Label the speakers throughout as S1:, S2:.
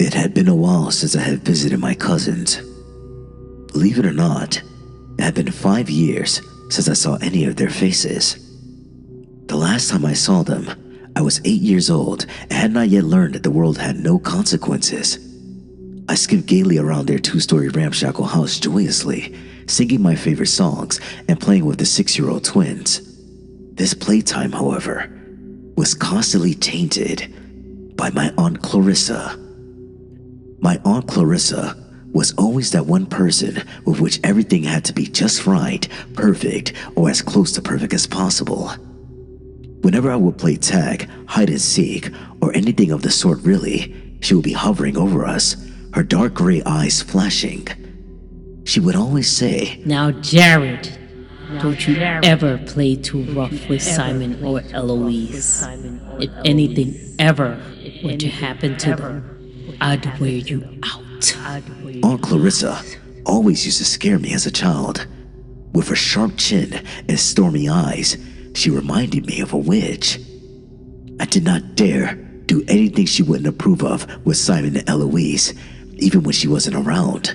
S1: It had been a while since I had visited my cousins. Believe it or not, it had been 5 years since I saw any of their faces. The last time I saw them, I was 8 years old and had not yet learned that the world had no consequences. I skipped gaily around their 2-story ramshackle house joyously, singing my favorite songs and playing with the 6-year-old twins. This playtime, however, was constantly tainted by my Aunt Clarissa. My Aunt Clarissa was always that one person with which everything had to be just right, perfect, or as close to perfect as possible. Whenever I would play tag, hide and seek, or anything of the sort really, she would be hovering over us, her dark gray eyes flashing. She would always say,
S2: "Now, Jared, don't you ever play too rough with Simon or Eloise. If anything ever were to happen to them, I'd wear you out."
S1: Aunt Clarissa always used to scare me as a child. With her sharp chin and stormy eyes, she reminded me of a witch. I did not dare do anything she wouldn't approve of with Simon and Eloise, even when she wasn't around,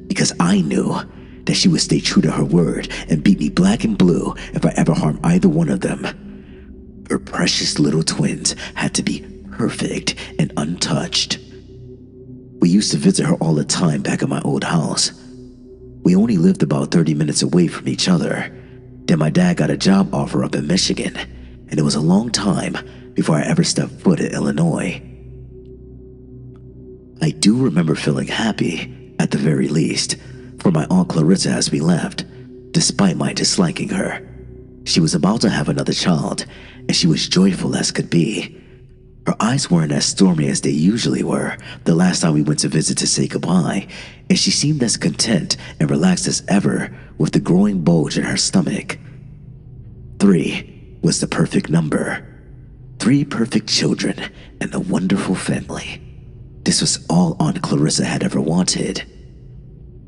S1: because I knew that she would stay true to her word and beat me black and blue if I ever harmed either one of them. Her precious little twins had to be perfect and untouched. We used to visit her all the time back at my old house. We only lived about 30 minutes away from each other. Then my dad got a job offer up in Michigan, and it was a long time before I ever stepped foot in Illinois. I do remember feeling happy, at the very least, for my Aunt Clarissa as we left, despite my disliking her. She was about to have another child, and she was joyful as could be. Her eyes weren't as stormy as they usually were the last time we went to visit to say goodbye, and she seemed as content and relaxed as ever with the growing bulge in her stomach. 3 was the perfect number. 3 perfect children and a wonderful family. This was all Aunt Clarissa had ever wanted.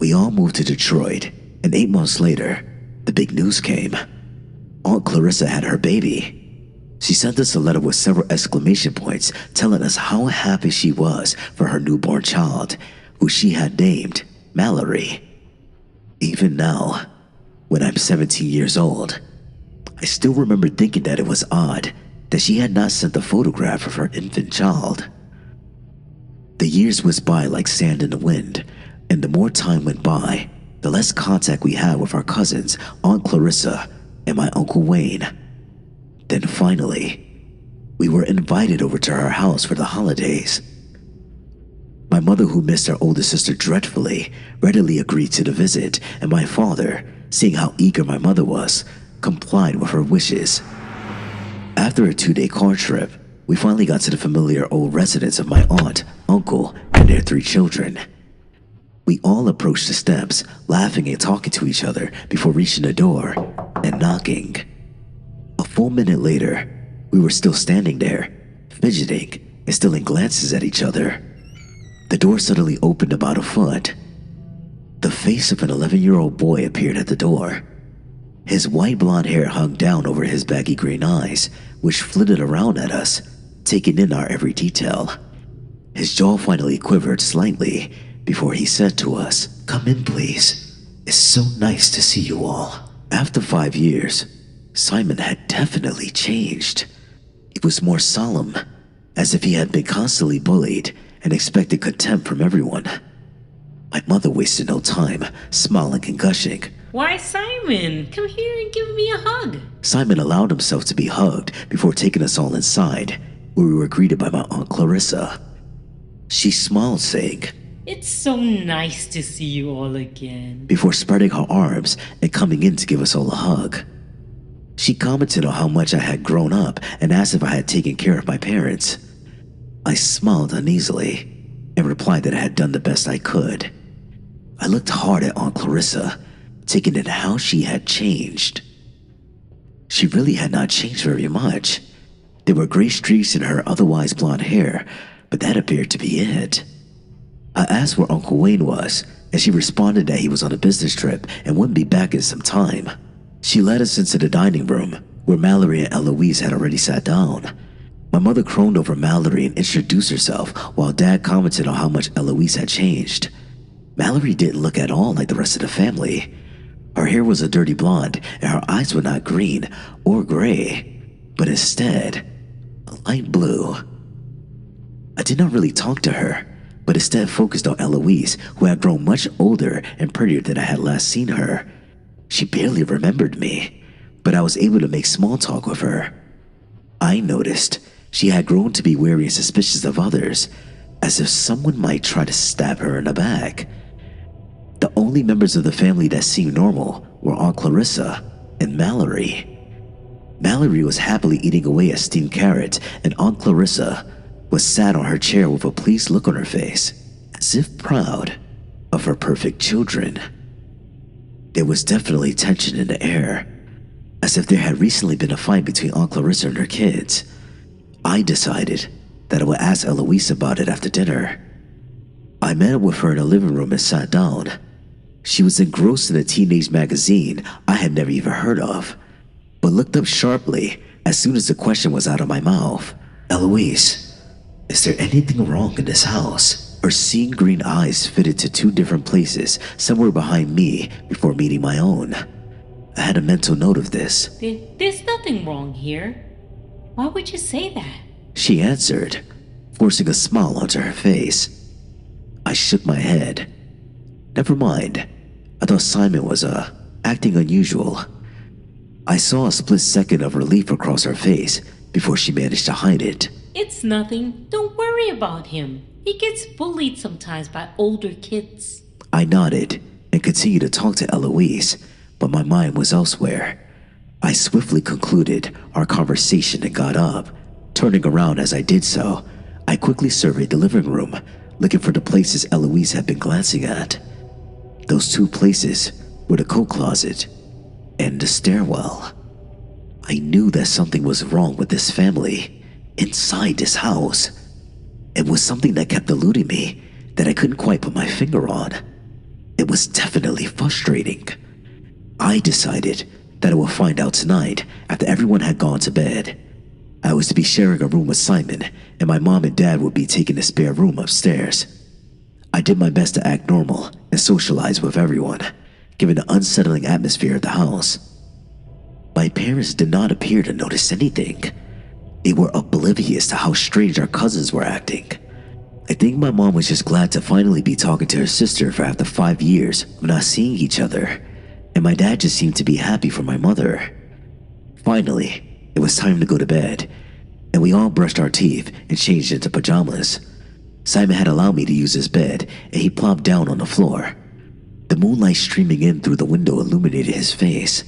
S1: We all moved to Detroit, and 8 months later, the big news came. Aunt Clarissa had her baby. She sent us a letter with several exclamation points telling us how happy she was for her newborn child, who she had named Mallory. Even now, when I'm 17 years old, I still remember thinking that it was odd that she had not sent a photograph of her infant child. The years whizzed by like sand in the wind, and the more time went by, the less contact we had with our cousins, Aunt Clarissa and my Uncle Wayne. Then finally, we were invited over to her house for the holidays. My mother, who missed her older sister dreadfully, readily agreed to the visit, and my father, seeing how eager my mother was, complied with her wishes. After a 2-day car trip, we finally got to the familiar old residence of my aunt, uncle, and their 3 children. We all approached the steps, laughing and talking to each other before reaching the door and knocking. A full minute later, we were still standing there, fidgeting and stealing glances at each other. The door suddenly opened about a foot. The face of an 11-year-old boy appeared at the door. His white blonde hair hung down over his baggy green eyes, which flitted around at us, taking in our every detail. His jaw finally quivered slightly before he said to us, "Come in, please. It's so nice to see you all." After 5 years, Simon had definitely changed. He was more solemn, as if he had been constantly bullied and expected contempt from everyone. My mother wasted no time, smiling and gushing.
S2: "Why, Simon, come here and give me a hug."
S1: Simon allowed himself to be hugged before taking us all inside, where we were greeted by my Aunt Clarissa. She smiled, saying,
S2: "It's so nice to see you all again,"
S1: before spreading her arms and coming in to give us all a hug. She commented on how much I had grown up and asked if I had taken care of my parents. I smiled uneasily and replied that I had done the best I could. I looked hard at Aunt Clarissa, taking in how she had changed. She really had not changed very much. There were gray streaks in her otherwise blonde hair, but that appeared to be it. I asked where Uncle Wayne was, and she responded that he was on a business trip and wouldn't be back in some time. She led us into the dining room, where Mallory and Eloise had already sat down. My mother croned over Mallory and introduced herself, while Dad commented on how much Eloise had changed. Mallory didn't look at all like the rest of the family. Her hair was a dirty blonde, and her eyes were not green or gray, but instead, a light blue. I did not really talk to her, but instead focused on Eloise, who had grown much older and prettier than I had last seen her. She barely remembered me, but I was able to make small talk with her. I noticed she had grown to be wary and suspicious of others, as if someone might try to stab her in the back. The only members of the family that seemed normal were Aunt Clarissa and Mallory. Mallory was happily eating away at steamed carrots, and Aunt Clarissa was sat on her chair with a pleased look on her face, as if proud of her perfect children. There was definitely tension in the air, as if there had recently been a fight between Aunt Clarissa and her kids. I decided that I would ask Eloise about it after dinner. I met up with her in the living room and sat down. She was engrossed in a teenage magazine I had never even heard of, but looked up sharply as soon as the question was out of my mouth. "Eloise, is there anything wrong in this house?" Her seeing green eyes fitted to two different places somewhere behind me before meeting my own. I had a mental note of this.
S2: There's nothing wrong here. Why would you say that?
S1: She answered, forcing a smile onto her face. I shook my head. Never mind. I thought Simon was, acting unusual. I saw a split second of relief across her face before she managed to hide it.
S2: It's nothing. Don't worry about him. He gets bullied sometimes by older kids.
S1: I nodded and continued to talk to Eloise, but my mind was elsewhere. I swiftly concluded our conversation and got up. Turning around as I did so, I quickly surveyed the living room, looking for the places Eloise had been glancing at. Those two places were the coat closet and the stairwell. I knew that something was wrong with this family, inside this house. It was something that kept eluding me that I couldn't quite put my finger on. It was definitely frustrating. I decided that I would find out tonight after everyone had gone to bed. I was to be sharing a room with Simon, and my mom and dad would be taking the spare room upstairs. I did my best to act normal and socialize with everyone, given the unsettling atmosphere of the house. My parents did not appear to notice anything. They were oblivious to how strange our cousins were acting. I think my mom was just glad to finally be talking to her sister for after 5 years of not seeing each other, and my dad just seemed to be happy for my mother. Finally, it was time to go to bed, and we all brushed our teeth and changed into pajamas. Simon had allowed me to use his bed, and he plopped down on the floor. The moonlight streaming in through the window illuminated his face.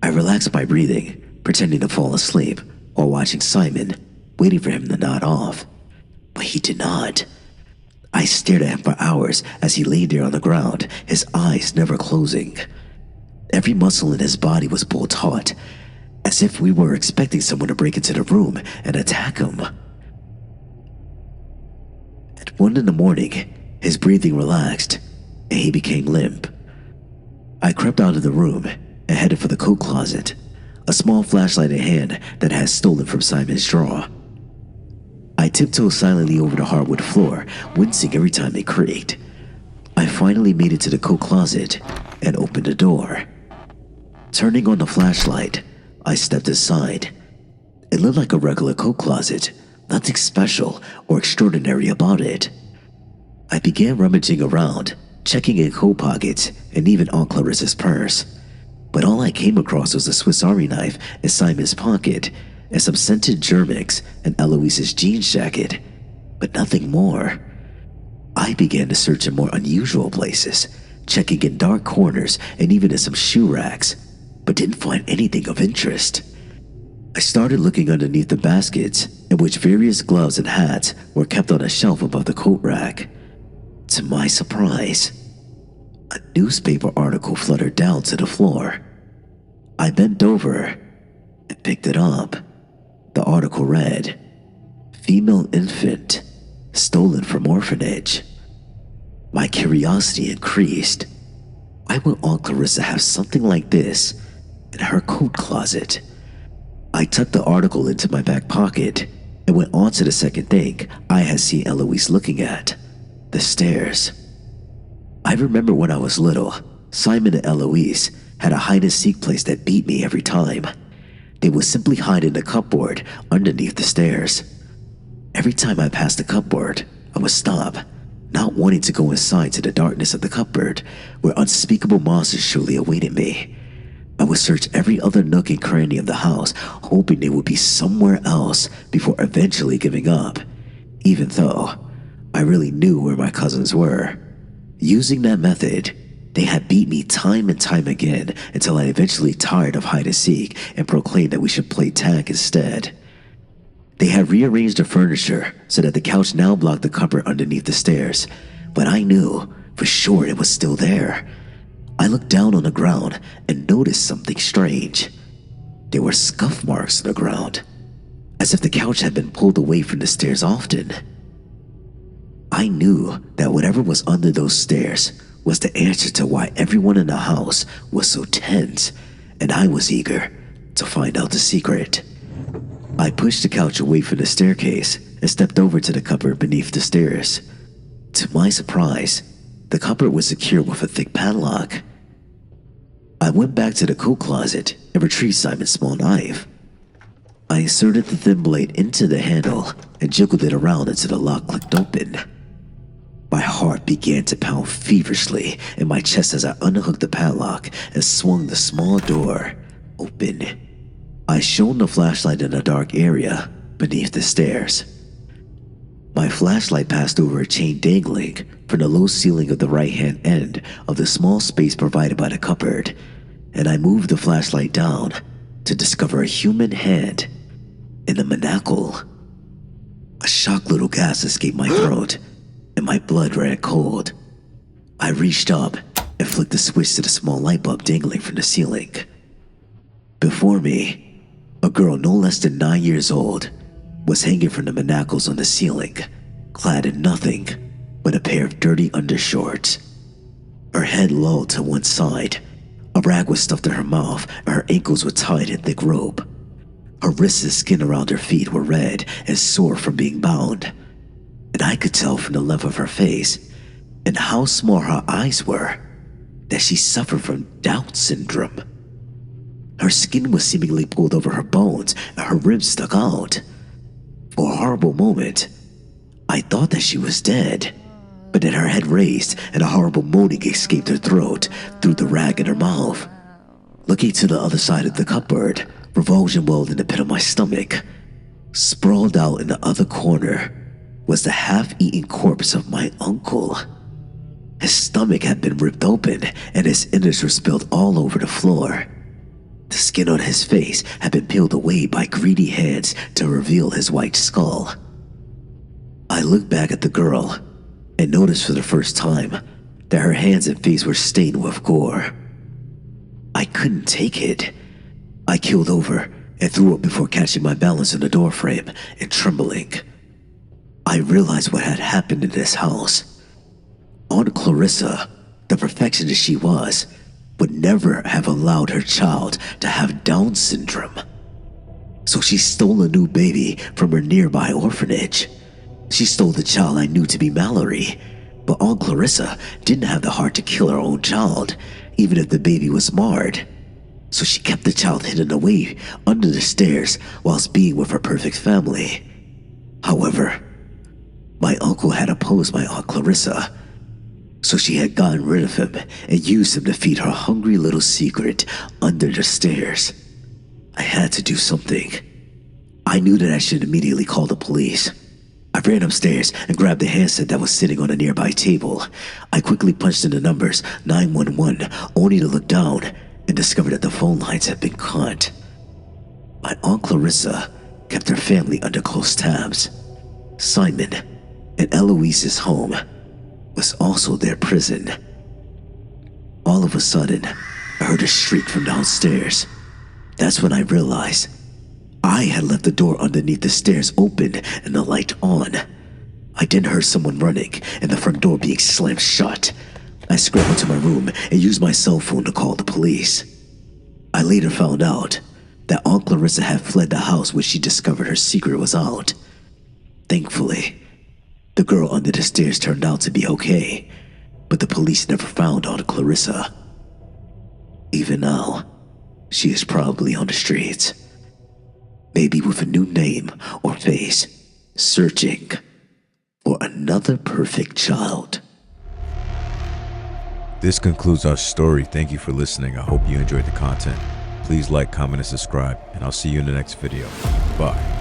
S1: I relaxed my breathing, pretending to fall asleep while watching Simon, waiting for him to nod off. But he did not. I stared at him for hours as he lay there on the ground, his eyes never closing. Every muscle in his body was pulled taut, as if we were expecting someone to break into the room and attack him. At 1 in the morning, his breathing relaxed, and he became limp. I crept out of the room and headed for the coat closet, a small flashlight in hand that I had stolen from Simon's drawer. I tiptoed silently over the hardwood floor, wincing every time it creaked. I finally made it to the coat closet and opened the door. Turning on the flashlight, I stepped inside. It looked like a regular coat closet, nothing special or extraordinary about it. I began rummaging around, checking in coat pockets and even Aunt Clarissa's purse. But all I came across was a Swiss Army knife in Simon's pocket and some scented Germix and Eloise's jeans jacket, but nothing more. I began to search in more unusual places, checking in dark corners and even in some shoe racks, but didn't find anything of interest. I started looking underneath the baskets, in which various gloves and hats were kept on a shelf above the coat rack. To my surprise, a newspaper article fluttered down to the floor. I bent over and picked it up. The article read, "Female infant stolen from orphanage." My curiosity increased. Why would Aunt Clarissa have something like this in her coat closet? I tucked the article into my back pocket and went on to the second thing I had seen Eloise looking at, the stairs. I remember when I was little, Simon and Eloise had a hide-and-seek place that beat me every time. They would simply hide in the cupboard underneath the stairs. Every time I passed the cupboard, I would stop, not wanting to go inside to the darkness of the cupboard, where unspeakable monsters surely awaited me. I would search every other nook and cranny of the house, hoping they would be somewhere else before eventually giving up, even though I really knew where my cousins were. Using that method, they had beat me time and time again until I eventually tired of hide-and-seek and proclaimed that we should play tag instead. They had rearranged the furniture so that the couch now blocked the cupboard underneath the stairs, but I knew for sure it was still there. I looked down on the ground and noticed something strange. There were scuff marks on the ground, as if the couch had been pulled away from the stairs often. I knew that whatever was under those stairs was the answer to why everyone in the house was so tense, and I was eager to find out the secret. I pushed the couch away from the staircase and stepped over to the cupboard beneath the stairs. To my surprise, the cupboard was secured with a thick padlock. I went back to the coat closet and retrieved Simon's small knife. I inserted the thin blade into the handle and jiggled it around until the lock clicked open. My heart began to pound feverishly in my chest as I unhooked the padlock and swung the small door open. I shone the flashlight in a dark area beneath the stairs. My flashlight passed over a chain dangling from the low ceiling of the right-hand end of the small space provided by the cupboard, and I moved the flashlight down to discover a human hand in the monocle. A shocked little gasp escaped my throat, and my blood ran cold. I reached up and flicked the switch to the small light bulb dangling from the ceiling. Before me, a girl no less than 9 years old was hanging from the manacles on the ceiling, clad in nothing but a pair of dirty undershorts. Her head lolled to one side, a rag was stuffed in her mouth, and her ankles were tied in thick rope. Her wrists and skin around her feet were red and sore from being bound, and I could tell from the length of her face and how small her eyes were that she suffered from Down syndrome. Her skin was seemingly pulled over her bones and her ribs stuck out. For a horrible moment, I thought that she was dead, but then her head raised and a horrible moaning escaped her throat through the rag in her mouth. Looking to the other side of the cupboard, revulsion welled in the pit of my stomach. Sprawled out in the other corner was the half-eaten corpse of my uncle. His stomach had been ripped open and his innards were spilled all over the floor. The skin on his face had been peeled away by greedy hands to reveal his white skull. I looked back at the girl and noticed for the first time that her hands and face were stained with gore. I couldn't take it. I keeled over and threw up before catching my balance in the doorframe and trembling. I realized what had happened in this house. Aunt Clarissa, the perfectionist she was, would never have allowed her child to have Down syndrome. So she stole a new baby from her nearby orphanage. She stole the child I knew to be Mallory, but Aunt Clarissa didn't have the heart to kill her own child, even if the baby was marred. So she kept the child hidden away under the stairs whilst being with her perfect family. However, my uncle had opposed my Aunt Clarissa, so she had gotten rid of him and used him to feed her hungry little secret under the stairs. I had to do something. I knew that I should immediately call the police. I ran upstairs and grabbed the handset that was sitting on a nearby table. I quickly punched in the numbers 911, only to look down and discovered that the phone lines had been cut. My Aunt Clarissa kept her family under close tabs. Simon and Eloise's home was also their prison. All of a sudden, I heard a shriek from downstairs. That's when I realized I had left the door underneath the stairs open and the light on. I then heard someone running and the front door being slammed shut. I scrambled to my room and used my cell phone to call the police. I later found out that Aunt Clarissa had fled the house when she discovered her secret was out. Thankfully, the girl under the stairs turned out to be okay, but the police never found Aunt Clarissa. Even now, she is probably on the streets, maybe with a new name or face, searching for another perfect child.
S3: This concludes our story. Thank you for listening. I hope you enjoyed the content. Please like, comment, and subscribe, and I'll see you in the next video. Bye.